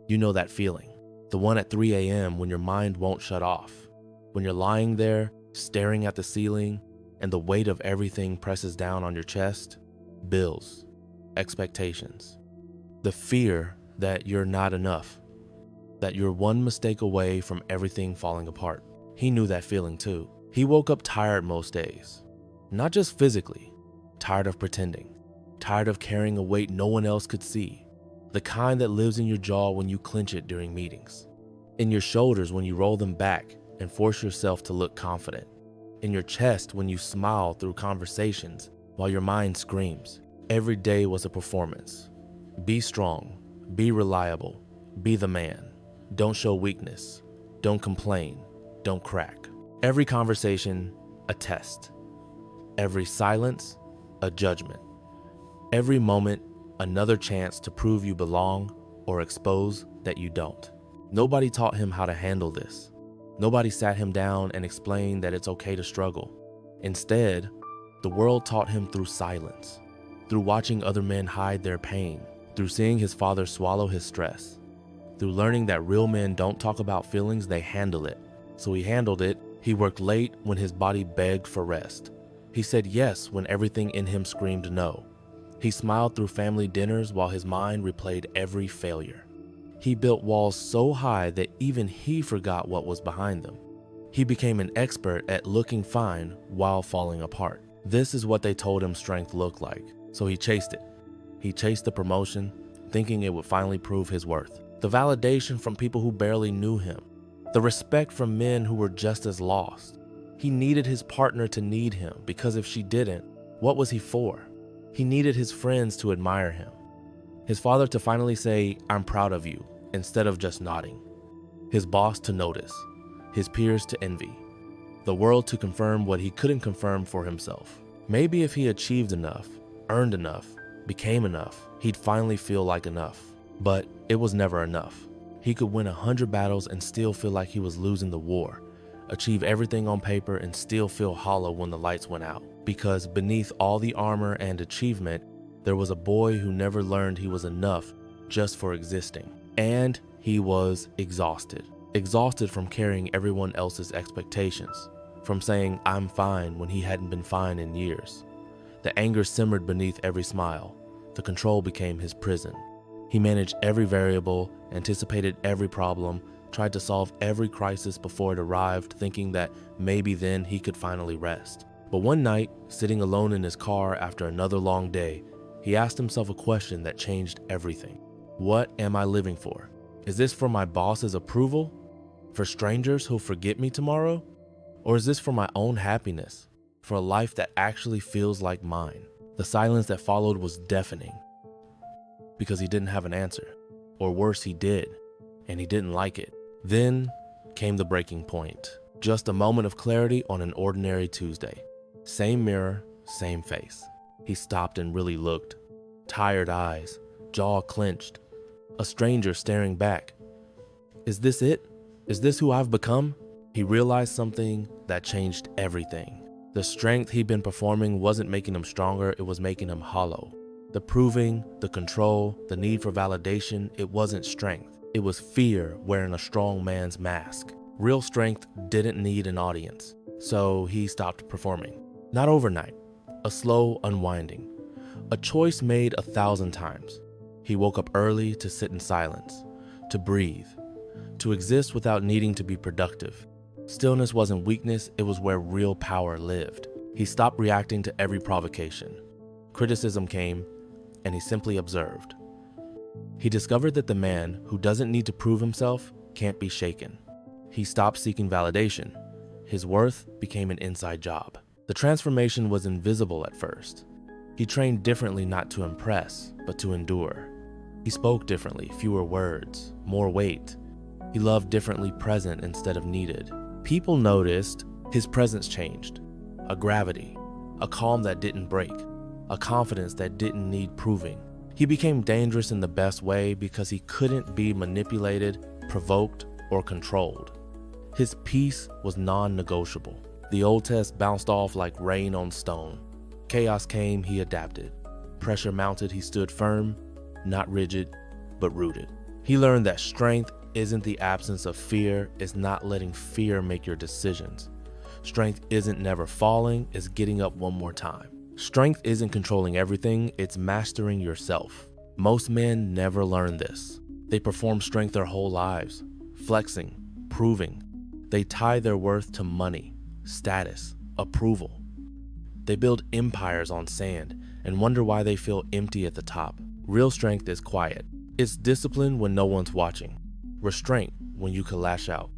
You know that feeling, the one at 3 a.m. when your mind won't shut off, when you're lying there, staring at the ceiling, and the weight of everything presses down on your chest. Bills, expectations, the fear that you're not enough, that you're one mistake away from everything falling apart. He knew that feeling too. He woke up tired most days, not just physically, tired of pretending, tired of carrying a weight no one else could see, the kind that lives in your jaw when you clench it during meetings, in your shoulders when you roll them back and force yourself to look confident, in your chest when you smile through conversations while your mind screams. Every day was a performance. Be strong, be reliable, be the man. Don't show weakness, don't complain, don't crack. Every conversation, a test. Every silence, a judgment. Every moment, another chance to prove you belong or expose that you don't. Nobody taught him how to handle this. Nobody sat him down and explained that it's okay to struggle. Instead, the world taught him through silence, through watching other men hide their pain, through seeing his father swallow his stress, through learning that real men don't talk about feelings, they handle it. So he handled it. He worked late when his body begged for rest. He said yes when everything in him screamed no. He smiled through family dinners while his mind replayed every failure. He built walls so high that even he forgot what was behind them. He became an expert at looking fine while falling apart. This is what they told him strength looked like, so he chased it. He chased the promotion, thinking it would finally prove his worth. The validation from people who barely knew him. The respect from men who were just as lost. He needed his partner to need him, because if she didn't, what was he for? He needed his friends to admire him. His father to finally say, "I'm proud of you," instead of just nodding. His boss to notice. His peers to envy. The world to confirm what he couldn't confirm for himself. Maybe if he achieved enough, earned enough, became enough, he'd finally feel like enough. But it was never enough. He could win 100 battles and still feel like he was losing the war, achieve everything on paper and still feel hollow when the lights went out. Because beneath all the armor and achievement, there was a boy who never learned he was enough just for existing. And he was exhausted. Exhausted from carrying everyone else's expectations, from saying "I'm fine" when he hadn't been fine in years. The anger simmered beneath every smile. The control became his prison. He managed every variable, anticipated every problem, tried to solve every crisis before it arrived, thinking that maybe then he could finally rest. But one night, sitting alone in his car after another long day, he asked himself a question that changed everything. What am I living for? Is this for my boss's approval? For strangers who'll forget me tomorrow? Or is this for my own happiness? For a life that actually feels like mine? The silence that followed was deafening, because he didn't have an answer. Or worse, he did, and he didn't like it. Then came the breaking point. Just a moment of clarity on an ordinary Tuesday. Same mirror, same face. He stopped and really looked. Tired eyes, jaw clenched. A stranger staring back. Is this it? Is this who I've become? He realized something that changed everything. The strength he'd been performing wasn't making him stronger, it was making him hollow. The proving, the control, the need for validation, it wasn't strength. It was fear wearing a strong man's mask. Real strength didn't need an audience, so he stopped performing. Not overnight, a slow unwinding. A choice made 1,000 times. He woke up early to sit in silence, to breathe, to exist without needing to be productive. Stillness wasn't weakness, it was where real power lived. He stopped reacting to every provocation. Criticism came, and he simply observed. He discovered that the man who doesn't need to prove himself can't be shaken. He stopped seeking validation. His worth became an inside job. The transformation was invisible at first. He trained differently, not to impress, but to endure. He spoke differently, fewer words, more weight. He loved differently, present instead of needed. People noticed his presence changed. A gravity, a calm that didn't break, a confidence that didn't need proving. He became dangerous in the best way because he couldn't be manipulated, provoked, or controlled. His peace was non-negotiable. The old test bounced off like rain on stone. Chaos came, he adapted. Pressure mounted, he stood firm, not rigid, but rooted. He learned that strength isn't the absence of fear, it's not letting fear make your decisions. Strength isn't never falling, it's getting up one more time. Strength isn't controlling everything, it's mastering yourself. Most men never learn this. They perform strength their whole lives, flexing, proving. They tie their worth to money, status, approval. They build empires on sand and wonder why they feel empty at the top. Real strength is quiet. It's discipline when no one's watching. Restraint when you can lash out.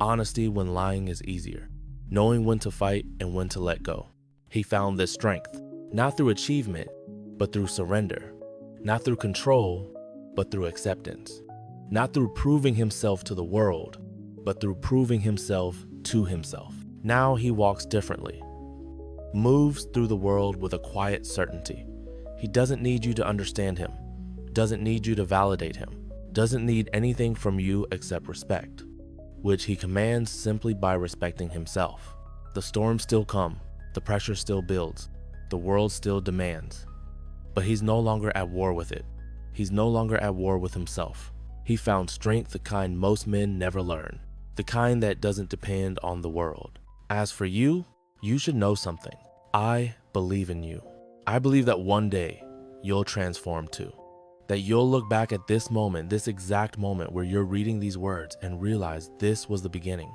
Honesty when lying is easier. Knowing when to fight and when to let go. He found this strength, not through achievement, but through surrender. Not through control, but through acceptance. Not through proving himself to the world, but through proving himself to himself. Now he walks differently. Moves through the world with a quiet certainty. He doesn't need you to understand him. Doesn't need you to validate him. Doesn't need anything from you except respect, which he commands simply by respecting himself. The storms still come, the pressure still builds, the world still demands, but he's no longer at war with it. He's no longer at war with himself. He found strength, the kind most men never learn, the kind that doesn't depend on the world. As for you, you should know something. I believe in you. I believe that one day you'll transform too. That you'll look back at this moment, this exact moment where you're reading these words and realize this was the beginning.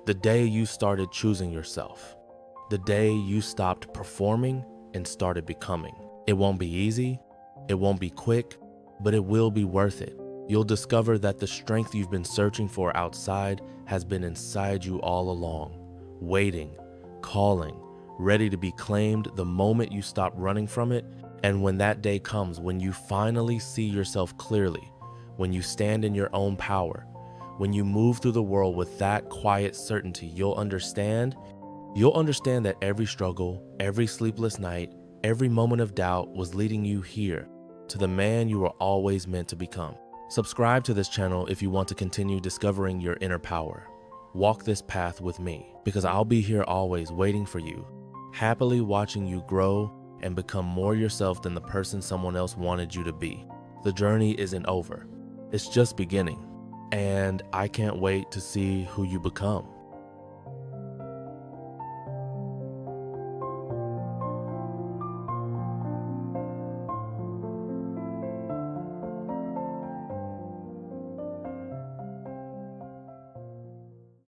The day you started choosing yourself. The day you stopped performing and started becoming. It won't be easy, it won't be quick, but it will be worth it. You'll discover that the strength you've been searching for outside has been inside you all along, waiting, calling, ready to be claimed the moment you stop running from it. And when that day comes, when you finally see yourself clearly, when you stand in your own power, when you move through the world with that quiet certainty, you'll understand that every struggle, every sleepless night, every moment of doubt was leading you here to the man you were always meant to become. Subscribe to this channel if you want to continue discovering your inner power. Walk this path with me, because I'll be here always waiting for you, happily watching you grow and become more yourself than the person someone else wanted you to be. The journey isn't over. It's just beginning. And I can't wait to see who you become.